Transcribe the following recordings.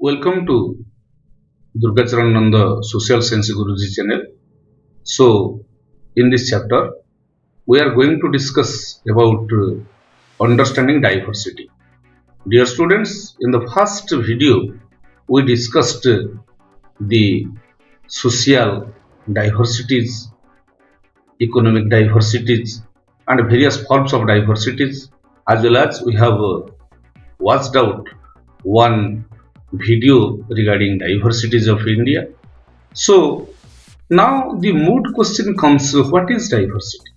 Welcome to Durgacharan Nanda Social Science Guruji channel. So, in this chapter, we are going to discuss about understanding diversity. Dear students, in the first video, we discussed the social diversities, economic diversities, and various forms of diversities, as well as we have watched out one video regarding diversities of India. So now the mood question comes, what is diversity?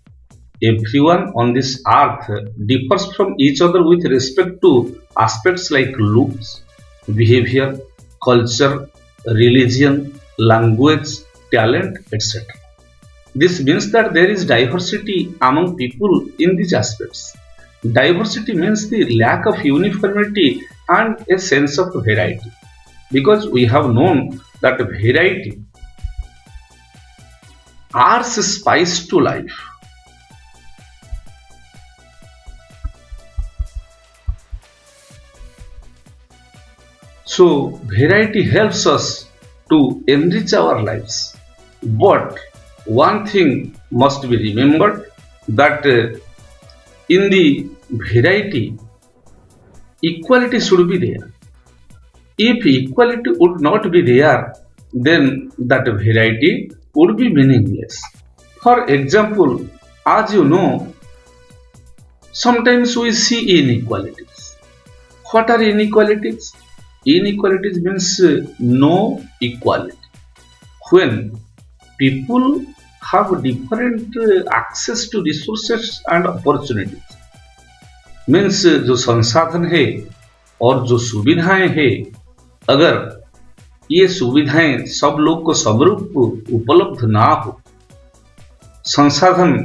Everyone on this earth differs from each other with respect to aspects like looks, behavior, culture, religion, language, talent, etc. This means that there is diversity among people in these aspects. Diversity means the lack of uniformity and a sense of variety, because we have known that variety adds spice to life. So variety helps us to enrich our lives. But one thing must be remembered, that in the variety, equality should be there. If equality would not be there, then that variety would be meaningless. For example, as you know, sometimes we see inequalities. What are inequalities? Inequalities means no equality. When people have different access to resources and opportunities, means जो संसाधन है और जो सुविधाएं है, अगर ये सुविधाएं सब लोग को समरूप उपलब्ध ना हो, संसाधन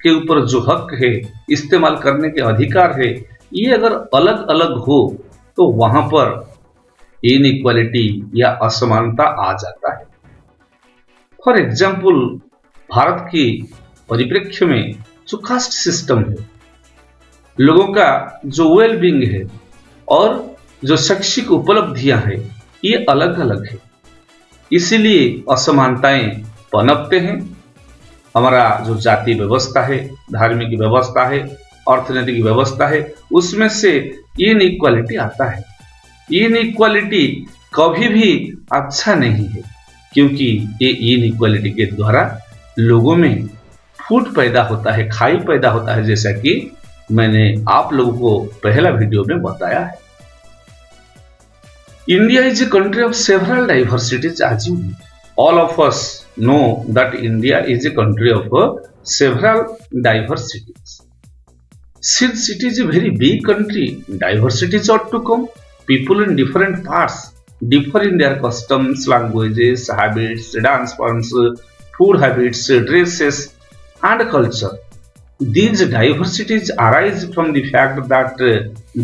के ऊपर जो हक है, इस्तेमाल करने के अधिकार है, ये अगर अलग अलग हो तो वहां पर इनइक्वालिटी या असमानता आ जाता है। फॉर एग्जाम्पल, भारत की परिप्रेक्ष्य में जो कास्ट सिस्टम है, लोगों का जो वेल बींग है और जो शैक्षिक उपलब्धियां हैं, ये अलग अलग है। इसीलिए असमानताएं पनपते हैं। हमारा जो जाति व्यवस्था है, धार्मिक व्यवस्था है, अर्थनैतिक व्यवस्था है, उसमें से इनइक्वालिटी आता है। इनइक्वालिटी कभी भी अच्छा नहीं है, क्योंकि ये इनइक्वालिटी के द्वारा लोगों में फूट पैदा होता है, खाई पैदा होता है, जैसा कि मैंने आप लोगों को पहला वीडियो में बताया है। India is a country of several diversities, as you know. All of us know that India is a country of several diversities. Since it is a very big country, diversities ought to come. People in different parts differ in their customs, languages, habits, dance forms, food habits, dresses, and culture. These diversities arise from the fact that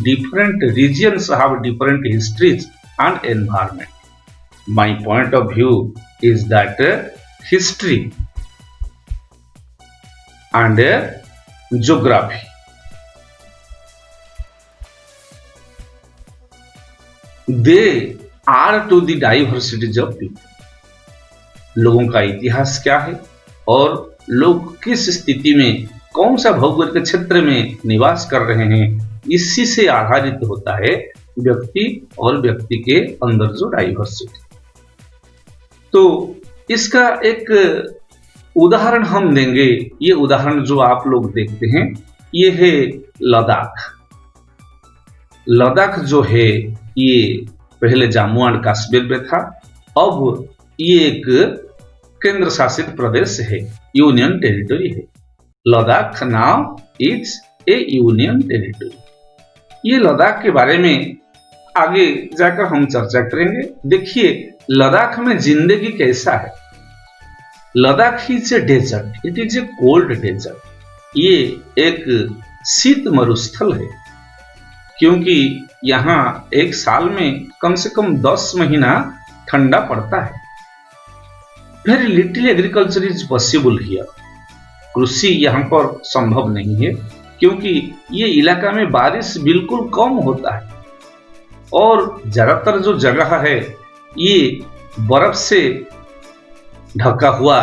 different regions have different histories and environment. My point of view is that history and geography, they are to the diversities of people. लोगों का इतिहास क्या है और लोग किस स्थिति में, कौन सा भौगोलिक क्षेत्र में निवास कर रहे हैं, इसी से आधारित होता है व्यक्ति और व्यक्ति के अंदर जो डाइवर्सिटी। तो इसका एक उदाहरण हम देंगे। ये उदाहरण जो आप लोग देखते हैं, ये है लद्दाख। लद्दाख जो है, ये पहले जम्मू एंड कश्मीर में था, अब ये एक केंद्र शासित प्रदेश है, यूनियन टेरिटरी है। Ladakh now is A union territory. ये लद्दाख के बारे में आगे जाकर हम चर्चा करेंगे। देखिए लद्दाख में जिंदगी कैसा है। Ladakh is a desert, it is a cold desert. ये एक शीत मरुस्थल है, क्योंकि यहाँ एक साल में कम से कम 10 महीना ठंडा पड़ता है। Very little agriculture is possible here. कृषि यहाँ पर संभव नहीं है, क्योंकि ये इलाका में बारिश बिल्कुल कम होता है। और ज्यादातर जो जगह है ये बर्फ से ढका हुआ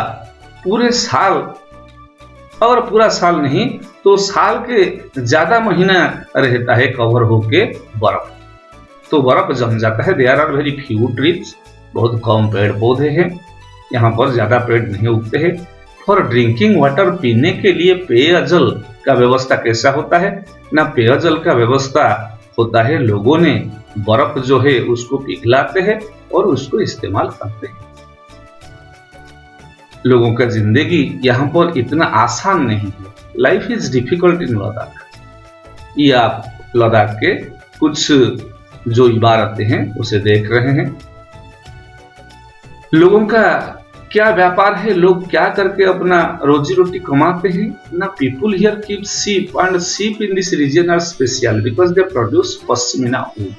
पूरे साल, और पूरा साल नहीं तो साल के ज्यादा महीना रहता है कवर होके बर्फ। तो बर्फ जम जाता है। There are very few trees, बहुत कम पेड़ पौधे हैं, यहाँ पर ज्यादा पेड़ नहीं उगते हैं। फॉर ड्रिंकिंग वाटर, पीने के लिए पेयजल का व्यवस्था कैसा होता है ना, पेयजल का व्यवस्था होता है लोगों ने बर्फ जो है उसको पिघलाते हैं और उसको इस्तेमाल करते हैं। लोगों का जिंदगी यहाँ पर इतना आसान नहीं है। Life is difficult in Ladakh. ये आप लद्दाख के कुछ जो इबारतें हैं उसे देख रहे हैं। लोगों का क्या व्यापार है, लोग क्या करके अपना रोजी रोटी कमाते हैं ना। People here keep sheep and sheep in this region are special because they produce pashmina wool.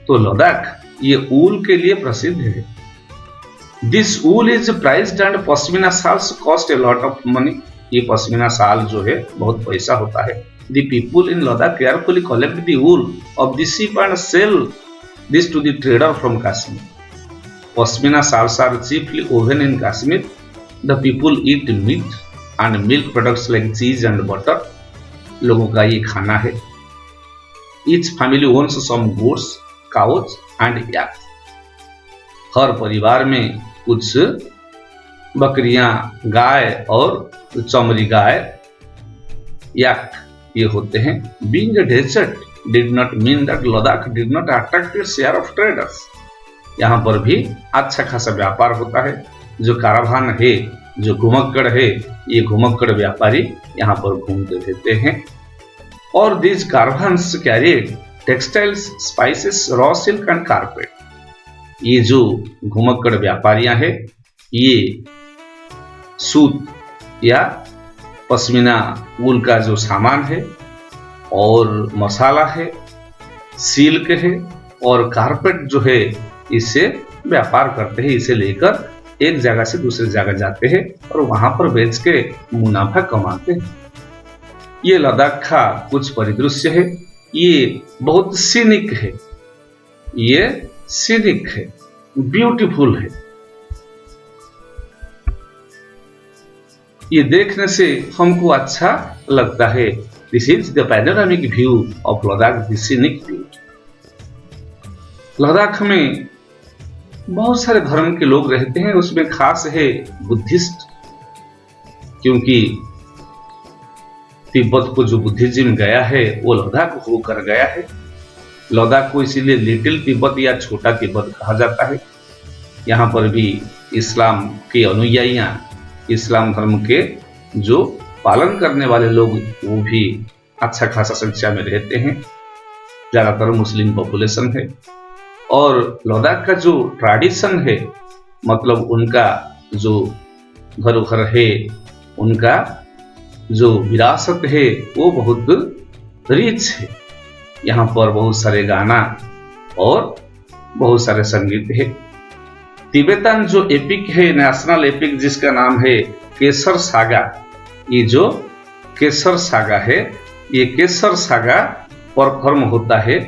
तो लद्दाख ये ऊल के लिए प्रसिद्ध है। This wool is priced and pashmina shawls cost a lot of money. ये पश्मीना शाल जो है बहुत पैसा होता है। The people in Ladakh carefully collect the wool of the sheep and sell this to the trader from Kashmir. Pashmina shawls are chiefly woven in Kashmir. The people eat meat and milk products like cheese and butter. लोगों का ये खाना है। Each family owns some goats, cows and yaks. हर परिवार में कुछ बकरियां, गाय और चमड़ी गाय, याक ये होते हैं। Being a desert did not mean that Ladakh did not attract a share of traders. यहाँ पर भी अच्छा खासा व्यापार होता है। जो कारावान है, जो घुमक्कड़ है, ये घुमक्कड़ व्यापारी यहाँ पर घूमते रहते हैं। और these caravans carried textiles, spices, raw silk and carpet. ये जो घुमक्कड़ व्यापारियां हैं ये सूत या पश्मीना ऊल का जो सामान है और मसाला है, सिल्क है और कारपेट जो है इससे व्यापार करते हैं। इसे लेकर एक जगह से दूसरी जगह जाते हैं और वहां पर बेच के मुनाफा कमाते हैं। ये लद्दाख का कुछ परिदृश्य है। ये बहुत सीनिक है, ये सीनिक है, ब्यूटीफुल है। ये देखने से हमको अच्छा लगता है। This is the panoramic view of Ladakh, the scenic beauty. Ladakh में बहुत सारे धर्म के लोग रहते हैं, उसमें खास है बुद्धिस्ट, क्योंकि तिब्बत को जो बुद्धिज्म गया है वो लद्दाख होकर गया है। लद्दाख को इसीलिए लिटिल तिब्बत या छोटा तिब्बत कहा जाता है। यहाँ पर भी इस्लाम के अनुयायियां, इस्लाम धर्म के जो पालन करने वाले लोग वो भी अच्छा खासा संख्या में रहते हैं। ज्यादातर मुस्लिम पॉपुलेशन है। और लद्दाख का जो ट्रेडिशन है, मतलब उनका जो धरोहर है, उनका जो विरासत है वो बहुत रिच है। यहाँ पर बहुत सारे गाना और बहुत सारे संगीत है। तिब्बतन जो एपिक है, नेशनल एपिक जिसका नाम है केसर सागा, ये जो केसर सागा है, ये केसर सागा परफॉर्म होता है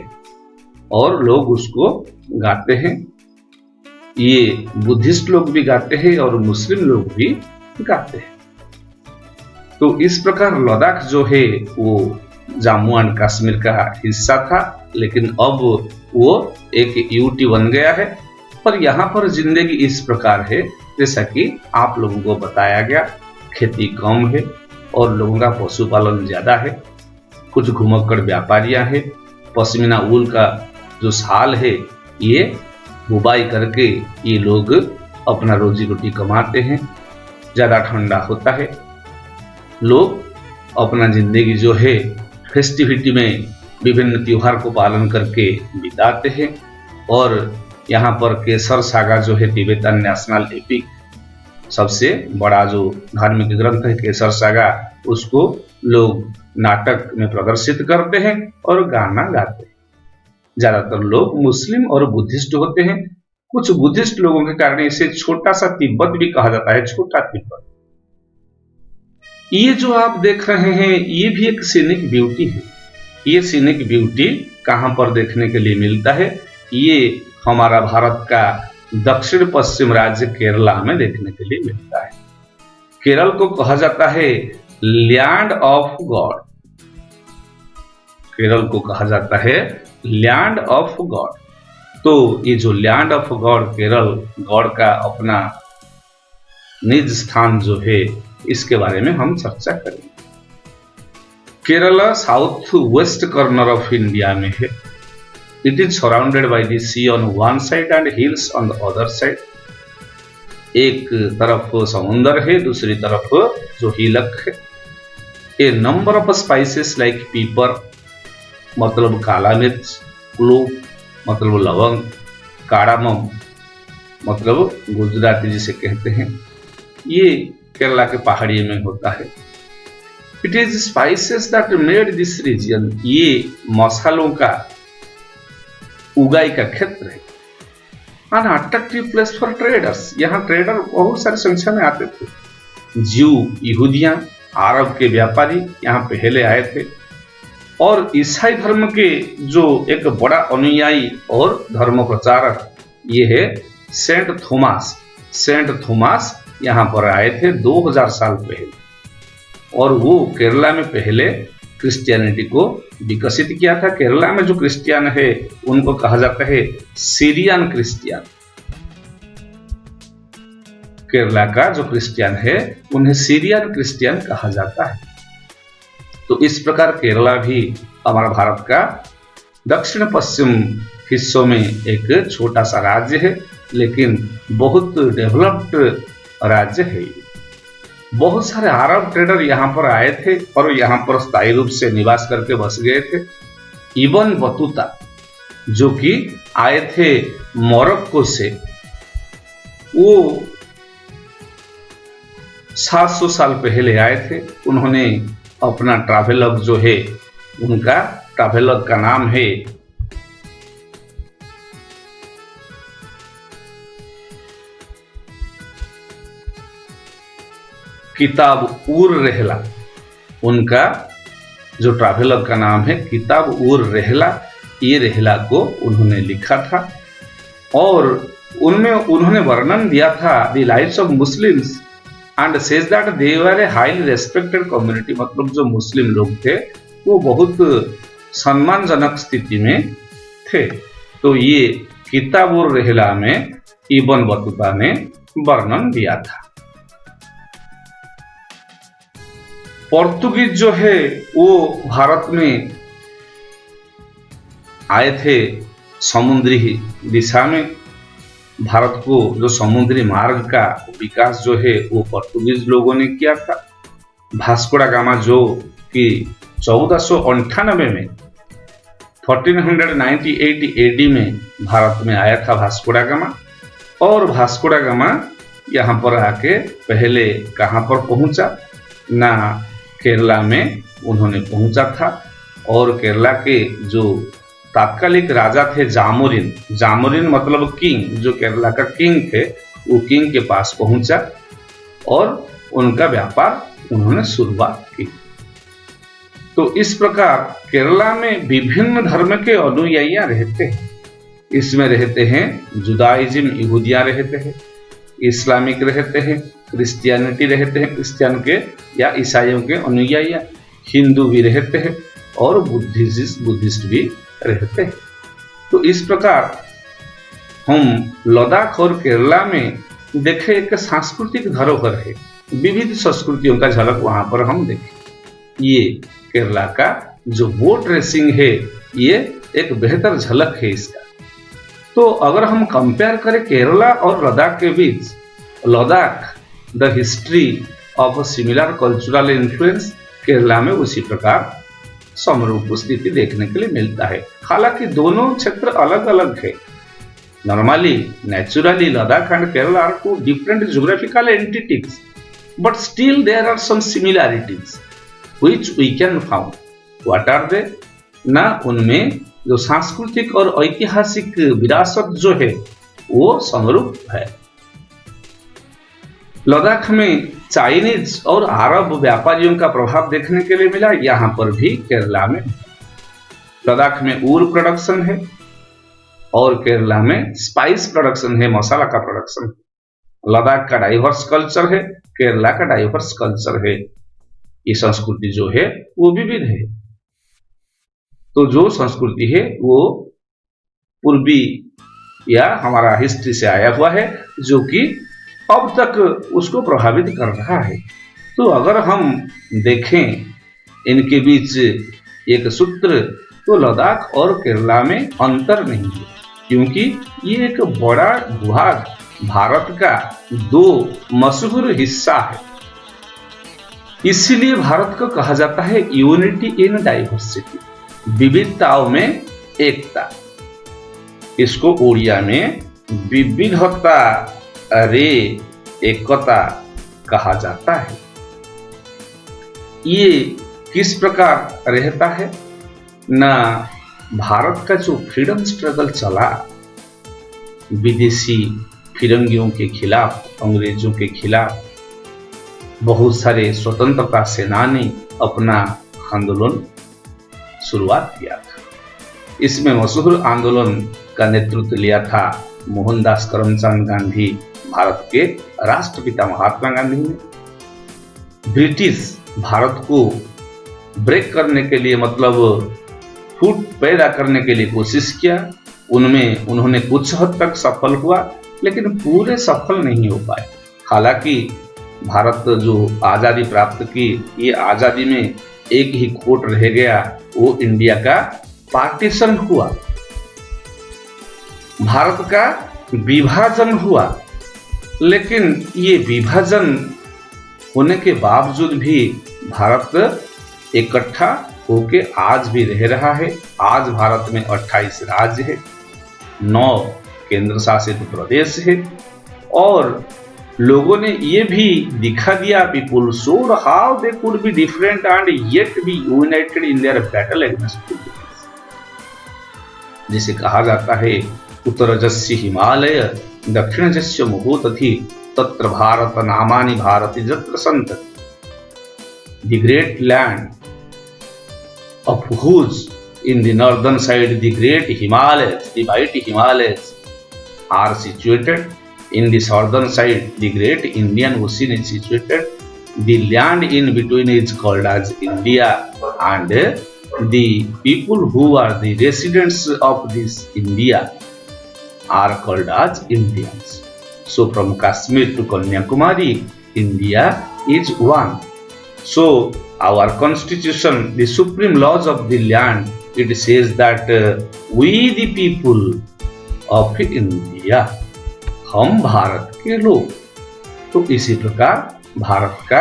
और लोग उसको गाते हैं। ये बुद्धिस्ट लोग भी गाते हैं और मुस्लिम लोग भी गाते हैं। तो इस प्रकार लद्दाख जो है वो जम्मू एंड कश्मीर का हिस्सा था, लेकिन अब वो एक यूटी बन गया है। पर यहाँ पर जिंदगी इस प्रकार है जैसा कि आप लोगों को बताया गया। खेती कम है और लोगों का पशुपालन ज्यादा है। कुछ घुमक्कड़ व्यापारियां हैं। पश्मीना ऊल का जो शाल है ये बुवाई करके ये लोग अपना रोजी रोटी कमाते हैं। ज्यादा ठंडा होता है, लोग अपना जिंदगी जो है फेस्टिविटी में विभिन्न त्योहार को पालन करके बिताते हैं। और यहाँ पर केसर सागा जो है तिब्बतन नेशनल एपिक, सबसे बड़ा जो धार्मिक ग्रंथ है केसर सागा, उसको लोग नाटक में प्रदर्शित करते हैं और गाना गाते हैं। ज्यादातर लोग मुस्लिम और बुद्धिस्ट होते हैं। कुछ बुद्धिस्ट लोगों के कारण इसे छोटा सा तिब्बत भी कहा जाता है, छोटा तिब्बत। ये जो आप देख रहे हैं ये भी एक सीनिक ब्यूटी है। ये सीनिक ब्यूटी कहां पर देखने के लिए मिलता है ये हमारा भारत का दक्षिण पश्चिम राज्य केरला में देखने के लिए मिलता है। केरल को कहा जाता है लैंड ऑफ गॉड। केरल को कहा जाता है लैंड ऑफ गॉड। तो ये जो land of God, Kerala God का अपना निज स्थान जो है, इसके बारे में हम चर्चा करेंगे। Kerala south west corner of India में है। It is surrounded by the sea on one side and hills on the other side. एक तरफ समुंदर है, दूसरी तरफ जो हिलक है। A number of spices like pepper मतलब काला मिर्च, क्लोव मतलब लवंग, कार्डामम मतलब गुजराती जिसे कहते हैं, ये केरला के पहाड़ी में होता है। It is spices that made this region, ये मसालों का उगाई का क्षेत्र है। An attractive place for traders, यहाँ ट्रेडर बहुत सारी संख्या में आते थे। ज्यू, यहूदियां, अरब के व्यापारी यहाँ पहले आए थे। और ईसाई धर्म के जो एक बड़ा अनुयायी और धर्म प्रचारक ये है सेंट थॉमस। सेंट थॉमस यहाँ पर आए थे 2000 साल पहले, और वो केरला में पहले क्रिश्चियनिटी को विकसित किया था। केरला में जो क्रिश्चियन है उनको कहा जाता है सीरियन क्रिश्चियन। केरला का जो क्रिश्चियन है उन्हें सीरियन क्रिश्चियन कहा जाता है। तो इस प्रकार केरला भी हमारा भारत का दक्षिण पश्चिम हिस्सों में एक छोटा सा राज्य है, लेकिन बहुत डेवलप्ड राज्य है। बहुत सारे अरब ट्रेडर यहाँ पर आए थे और यहाँ पर स्थायी रूप से निवास करके बस गए थे। इब्न बतूता जो कि आए थे मोरक्को से, वो 700 साल पहले आए थे। उन्होंने अपना ट्रैवलग जो है, उनका ट्रैवलग का नाम है किताब उर रहला। उनका जो ट्रैवलग का नाम है किताब उर रहला, ये रहला को उन्होंने लिखा था और उनमें उन्होंने वर्णन दिया था the lives of Muslims and says that they were a highly respected community. मतलब जो मुस्लिम लोग थे वो बहुत सम्मानजनक स्थिति में थे। तो ये किताब उर रहला में इब्न बतूता ने वर्णन दिया था। पोर्तुगीज जो है वो भारत में आए थे समुद्री दिशा में। भारत को जो समुद्री मार्ग का विकास जो है वो पोर्तुगीज लोगों ने किया था। वास्को दा गामा जो कि 1498 में 1498 एडी में भारत में आया था वास्को दा गामा। और वास्को दा गामा यहाँ पर आके पहले कहाँ पर पहुंचा ना, केरला में उन्होंने पहुंचा था। और केरला के जो तात्कालिक राजा थे जामोरिन, जामोरिन मतलब किंग, जो केरला का किंग थे, वो किंग के पास पहुंचा और उनका व्यापार उन्होंने शुरुआत की। तो इस प्रकार केरला में विभिन्न धर्म के अनुयायी रहते हैं। इसमें रहते हैं जुदाइज्म, यहूदियां रहते हैं, इस्लामिक रहते हैं, क्रिश्चियनिटी रहते हैं, क्रिश्चियन के या ईसाइयों के अनुयायी, हिंदू भी रहते हैं और बुद्धिस्ट भी रहते हैं। तो इस प्रकार हम लद्दाख और केरला में देखे एक सांस्कृतिक धरोहर है, विविध संस्कृतियों का झलक वहां पर हम देखें। ये केरला का जो बोट रेसिंग है ये एक बेहतर झलक है इसका। तो अगर हम कंपेयर करें केरला और लद्दाख के बीच, Ladakh the history of similar cultural influence, Kerala में उसी प्रकार समरूप स्थिति देखने के लिए मिलता है। हालांकि दोनों क्षेत्र अलग अलग है। Normally, naturally Ladakh and Kerala are two different geographical entities, but still there are some similarities which we can found. What are they? ना, उनमें जो सांस्कृतिक और ऐतिहासिक विरासत जो है वो समरूप है। लद्दाख में चाइनीज और अरब व्यापारियों का प्रभाव देखने के लिए मिला, यहाँ पर भी केरला में। लद्दाख में ऊल प्रोडक्शन है और केरला में स्पाइस प्रोडक्शन है, मसाला का प्रोडक्शन है। लद्दाख का डाइवर्स कल्चर है, केरला का डाइवर्स कल्चर है। ये संस्कृति जो है वो विविध है। तो जो संस्कृति है वो पूर्वी या हमारा हिस्ट्री से आया हुआ है, जो कि अब तक उसको प्रभावित कर रहा है। तो अगर हम देखें इनके बीच एक सूत्र, तो लद्दाख और केरला में अंतर नहीं है, क्योंकि ये एक बड़ा भूभाग भारत का दो मशहूर हिस्सा है। इसीलिए भारत को कहा जाता है यूनिटी इन डाइवर्सिटी, विविधताओं में एकता। इसको उड़िया में विविधता रे एकता कहा जाता है। ये किस प्रकार रहता है ना, भारत का जो फ्रीडम स्ट्रगल चला विदेशी फिरंगियों के खिलाफ, अंग्रेजों के खिलाफ, बहुत सारे स्वतंत्रता सेनानी अपना आंदोलन शुरुआत किया था। इसमें मशहूर आंदोलन का नेतृत्व लिया था मोहनदास करमचंद गांधी, भारत के राष्ट्रपिता महात्मा गांधी ने। ब्रिटिश भारत को ब्रेक करने के लिए, मतलब फूट पैदा करने के लिए कोशिश किया। उनमें उन्होंने कुछ हद तक सफल हुआ, लेकिन पूरे सफल नहीं हो पाए। हालांकि भारत जो आजादी प्राप्त की, ये आजादी में एक ही खोट रह गया, वो इंडिया का पार्टीशन हुआ, भारत का विभाजन हुआ। लेकिन ये विभाजन होने के बावजूद भी भारत इकट्ठा होके आज भी रह रहा है। आज भारत में 28 राज्य है, 9 केंद्र शासित प्रदेश है, और लोगों ने ये भी दिखा दिया, people showed how they could be different and yet be united in their battle against British. जिसे कहा जाता है उत्तरजस्य हिमालय दक्षिणजस्य महोदधि तत्र भारत नामानि भारति जत्र सन्तति। The great land of whose in the northern side the great Himalayas, the mighty Himalayas are situated. In the southern side the great Indian Ocean is situated. The land in between is called as India, and the people who are the residents of this India are called as Indians. So from Kashmir to Kanyakumari, India is one. So our constitution, the supreme laws of the land, it says that we the people of India, हम भारत के लोग। तो इसी प्रकार भारत का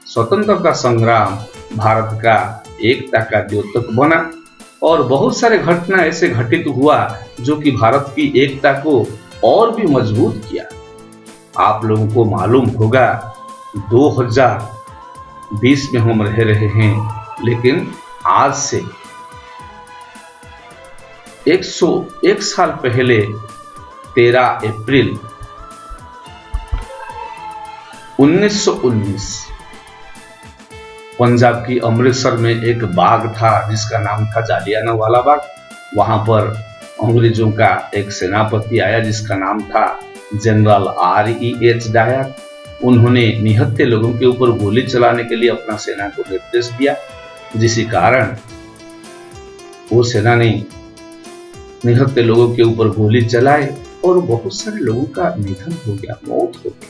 स्वतंत्रता संग्राम भारत का एकता का द्योतक बना, और बहुत सारे घटना ऐसे घटित हुआ जो कि भारत की एकता को और भी मजबूत किया। आप लोगों को मालूम होगा 2020 में हम रह रहे हैं, लेकिन आज से 101 साल पहले 13 अप्रैल 1919 पंजाब की अमृतसर में एक बाग था जिसका नाम था जालियानवाला बाग। वहां पर अंग्रेजों का एक सेनापति आया जिसका नाम था जनरल R.E.H. डायर। उन्होंने निहत्थे लोगों के ऊपर गोली चलाने के लिए अपना सेना को निर्देश दिया, जिस कारण वो सेना ने निहत्थे लोगों के ऊपर गोली चलाए और बहुत सारे लोगों का निधन हो गया, मौत हो गई।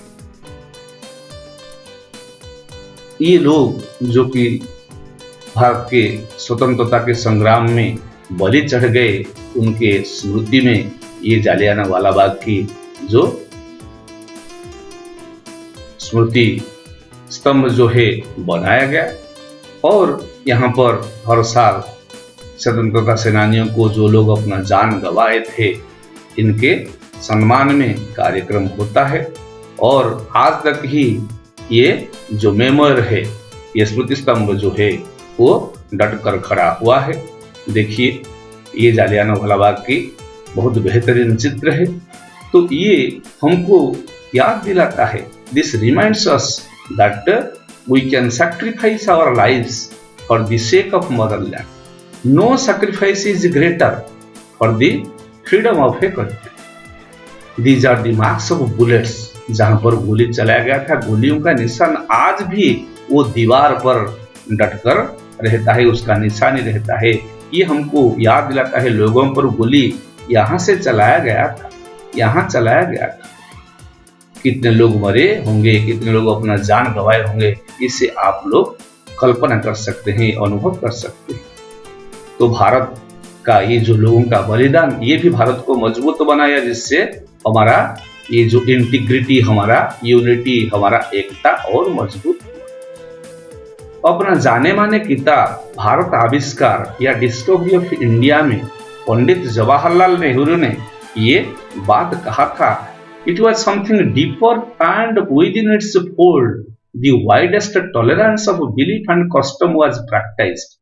ये लोग जो कि भारत के स्वतंत्रता के संग्राम में बलि चढ़ गए, उनके स्मृति में ये जालियानवाला बाग की जो स्मृति स्तंभ जो है बनाया गया, और यहाँ पर हर साल स्वतंत्रता सेनानियों को जो लोग अपना जान गंवाए थे, इनके सम्मान में कार्यक्रम होता है। और आज तक ही ये जो मेमोर है, ये स्मृति स्तंभ जो है वो डट कर खड़ा हुआ है। देखिए, ये जालियानवाला बाग की बहुत बेहतरीन चित्र है। तो ये हमको याद दिलाता है, this reminds us that we can sacrifice our lives for the sake of motherland. No sacrifice is greater for the freedom of a country. These are the marks of bullets, जहां पर गोली चलाया गया था, गोलियों का निशान आज भी वो दीवार पर डटकर रहता है, उसका निशानी रहता है। ये हमको याद दिलाता है लोगों पर गोली यहाँ से चलाया गया था, यहाँ चलाया गया था। कितने लोग मरे होंगे, कितने लोग अपना जान गंवाए होंगे, इससे आप लोग कल्पना कर सकते हैं, अनुभव कर सकते हैं। तो भारत का ये जो लोगों का बलिदान, ये भी भारत को मजबूत बनाया, जिससे हमारा ये जो इंटीग्रिटी, हमारा यूनिटी, हमारा एकता और मजबूत। अपना जाने माने किताब भारत आविष्कार या डिस्कवरी ऑफ इंडिया में पंडित जवाहरलाल नेहरू ने ये बात कहा था, it was something deeper and with in its fold the widest tolerance of belief and custom was practised.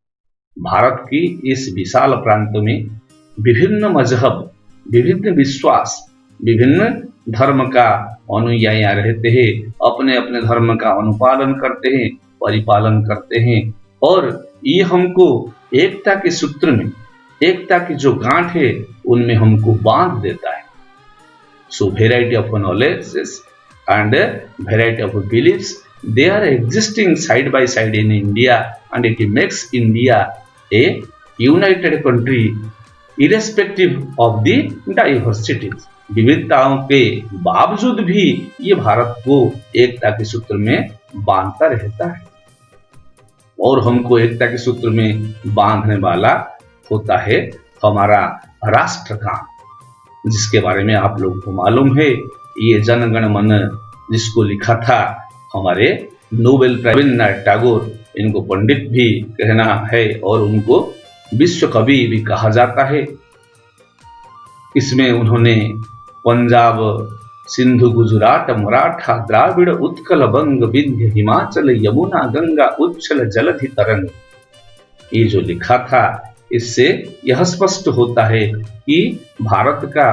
Bharat की इस विशाल प्रांत में विभिन्न मजहब, विभिन्न विश्वास, विभिन्न धर्म का अनुयायी रहते हैं, अपने अपने धर्म का अनुपालन करते हैं, परिपालन करते हैं, और ये हमको एकता के सूत्र में, एकता की जो गांठ है उनमें हमको बांध देता है। So variety of knowledges and variety of beliefs, they are existing side by side in India, and it makes India a united country irrespective of the diversities। विविधताओं के बावजूद भी ये भारत को एकता के सूत्र में बांधता रहता है, और हमको एकता के सूत्र में बांधने वाला होता है हमारा राष्ट्रगान, जिसके बारे में आप लोगों को मालूम है। ये जन गण मन जिसको लिखा था हमारे नोबेल प्राइज रविन्द्रनाथ टैगोर, इनको पंडित भी कहना है और उनको विश्व कवि भी कहा जाता है। इसमें उन्होंने पंजाब, सिंधु, गुजरात, मराठा, द्राविड़, उत्कल, बंग, विंध्य, हिमाचल, यमुना, गंगा, उच्छल, जलधि, तरंग, ये जो लिखा था, इससे यह स्पष्ट होता है कि भारत का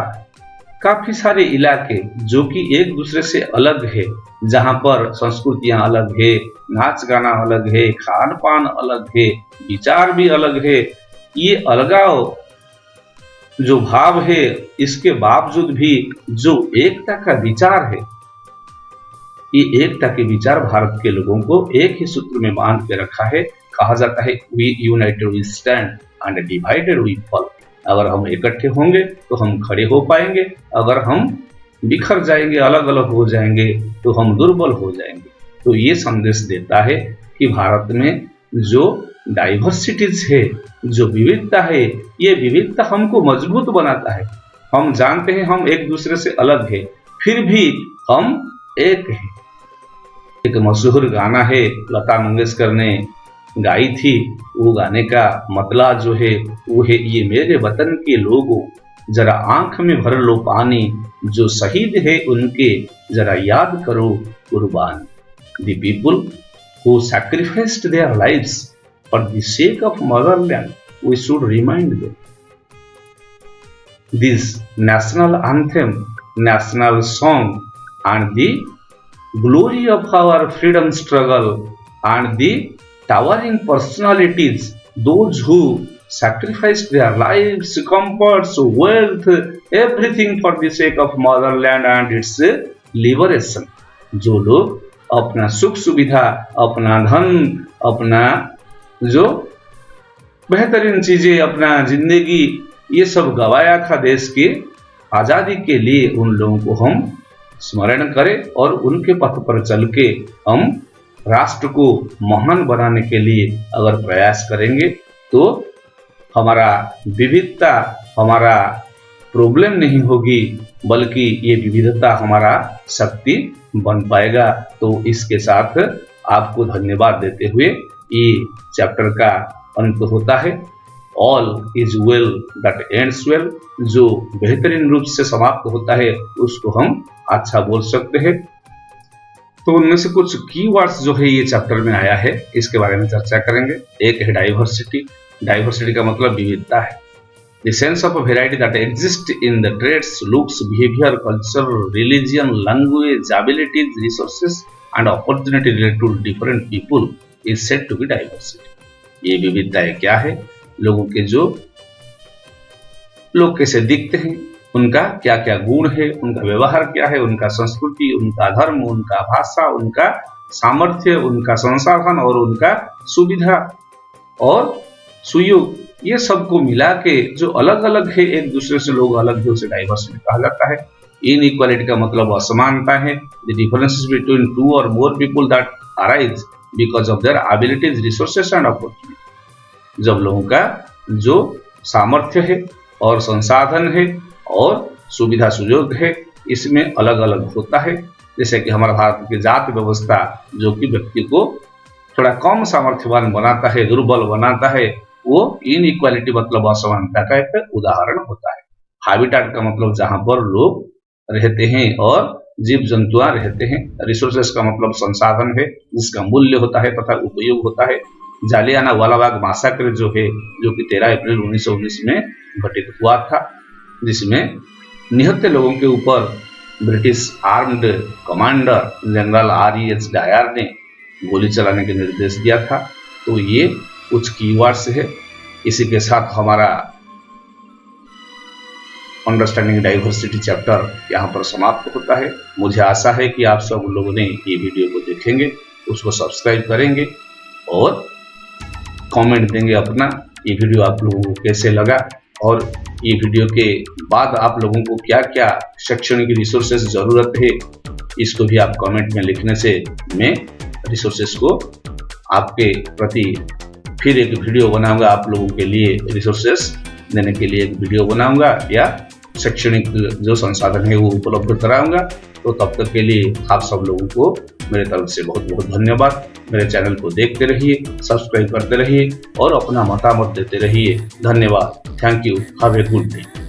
काफी सारे इलाके जो कि एक दूसरे से अलग है, जहां पर संस्कृतियां अलग है, नाच गाना अलग है, खान पान अलग है, विचार भी अलग है, ये अलगाव जो भाव है, इसके बावजूद भी जो एकता का विचार है, ये एकता के विचार भारत के लोगों को एक ही सूत्र में बांध के रखा है। कहा जाता है we united we stand and divided we fall. अगर हम इकट्ठे होंगे तो हम खड़े हो पाएंगे, अगर हम बिखर जाएंगे, अलग अलग हो जाएंगे, तो हम दुर्बल हो जाएंगे। तो ये संदेश देता है कि भारत में जो डाइवर्सिटीज है, जो विविधता है, ये विविधता हमको मजबूत बनाता है। हम जानते हैं हम एक दूसरे से अलग है, फिर भी हम एक हैं। एक मशहूर गाना है, लता मंगेशकर ने गाई थी, वो गाने का मतलब जो है वो है, ये मेरे वतन के लोगों जरा आंख में भर लो पानी, जो शहीद है उनके जरा याद करो कुर्बान। The people who sacrificed their lives for the sake of motherland, we should remind them. This national anthem, national song and the glory of our freedom struggle and the towering personalities, those who sacrificed their lives, comforts, wealth, everything for the sake of motherland and its liberation। जो लोग अपना सुख सुविधा, अपना धन, अपना जो बेहतरीन चीजें, अपना जिंदगी, ये सब गवाया था देश की आजादी के लिए, उन लोगों को हम स्मरण करें और उनके पथ पर चल के हम राष्ट्र को महान बनाने के लिए अगर प्रयास करेंगे तो हमारा विविधता हमारा प्रॉब्लम नहीं होगी, बल्कि ये विविधता हमारा शक्ति बन पाएगा। तो इसके साथ आपको धन्यवाद देते हुए ये चैप्टर का अंत होता है। All is well that ends well, जो बेहतरीन रूप से समाप्त होता है उसको हम अच्छा बोल सकते हैं। तो उनमें से कुछ कीवर्ड्स जो है ये चैप्टर में आया है, इसके बारे में चर्चा करेंगे। एक है डाइवर्सिटी। डाइवर्सिटी का मतलब विविधता है। The sense of variety that exist in the trades, looks, behaviour, culture, religion, language, abilities, resources and opportunity related to different people is said to be diversity. ये विविधताएं क्या है? लोगों के जो लोग कैसे दिखते हैं, उनका क्या क्या गुण है, उनका व्यवहार क्या है, उनका संस्कृति, उनका धर्म, उनका भाषा, उनका सामर्थ्य, उनका संसाधन और उनका सुविधा और सुयोग, ये सबको मिला के जो अलग अलग है एक दूसरे से, लोग अलग है, उसे डाइवर्सिटी कहा जाता है। इनइक्वालिटी का मतलब असमानता है। द डिफरेंसेस बिटवीन टू और more people that arise because of their abilities, resources and opportunity. जब लोगों का जो सामर्थ्य है और संसाधन है और सुविधा सुयोग है, इसमें अलग अलग होता है। जैसे कि हमारा भारत की जाति व्यवस्था जो कि व्यक्ति को थोड़ा कम सामर्थ्यवान बनाता है, दुर्बल बनाता है, वो इनइक्वालिटी मतलब असमानता का एक उदाहरण होता है। हैबिटेट का मतलब जहां पर लोग रहते हैं और जीव जंतुआ रहते हैं। रिसोर्सेस का मतलब संसाधन है जिसका मूल्य होता है तथा उपयोग होता है। जालियाना वाला बाग मैसाकर जो है, जो कि 13 अप्रैल 1919 में घटित हुआ था, जिसमें निहत्थे लोगों के ऊपर British armed commander general R.E.H. Dyer ने गोली चलाने का निर्देश दिया था। तो ये कुछ कीवर्ड्स है। इसी के साथ हमारा अंडरस्टैंडिंग डाइवर्सिटी चैप्टर यहाँ पर समाप्त होता है। मुझे आशा है कि आप सब लोगों ने ये वीडियो को देखेंगे, उसको सब्सक्राइब करेंगे और कमेंट देंगे अपना ये वीडियो आप लोगों को कैसे लगा, और ये वीडियो के बाद आप लोगों को क्या क्या शैक्षणिक रिसोर्सेज जरूरत है, इसको भी आप कमेंट में लिखने से मैं रिसोर्सेज को आपके प्रति फिर एक वीडियो बनाऊंगा। आप लोगों के लिए रिसोर्सेज देने के लिए एक वीडियो बनाऊंगा या शैक्षणिक जो संसाधन है वो उपलब्ध कराऊंगा। तो तब तक के लिए आप सब लोगों को मेरे तरफ से बहुत बहुत धन्यवाद। मेरे चैनल को देखते रहिए, सब्सक्राइब करते रहिए और अपना मतामत देते रहिए। धन्यवाद। Thank you. Have a good day.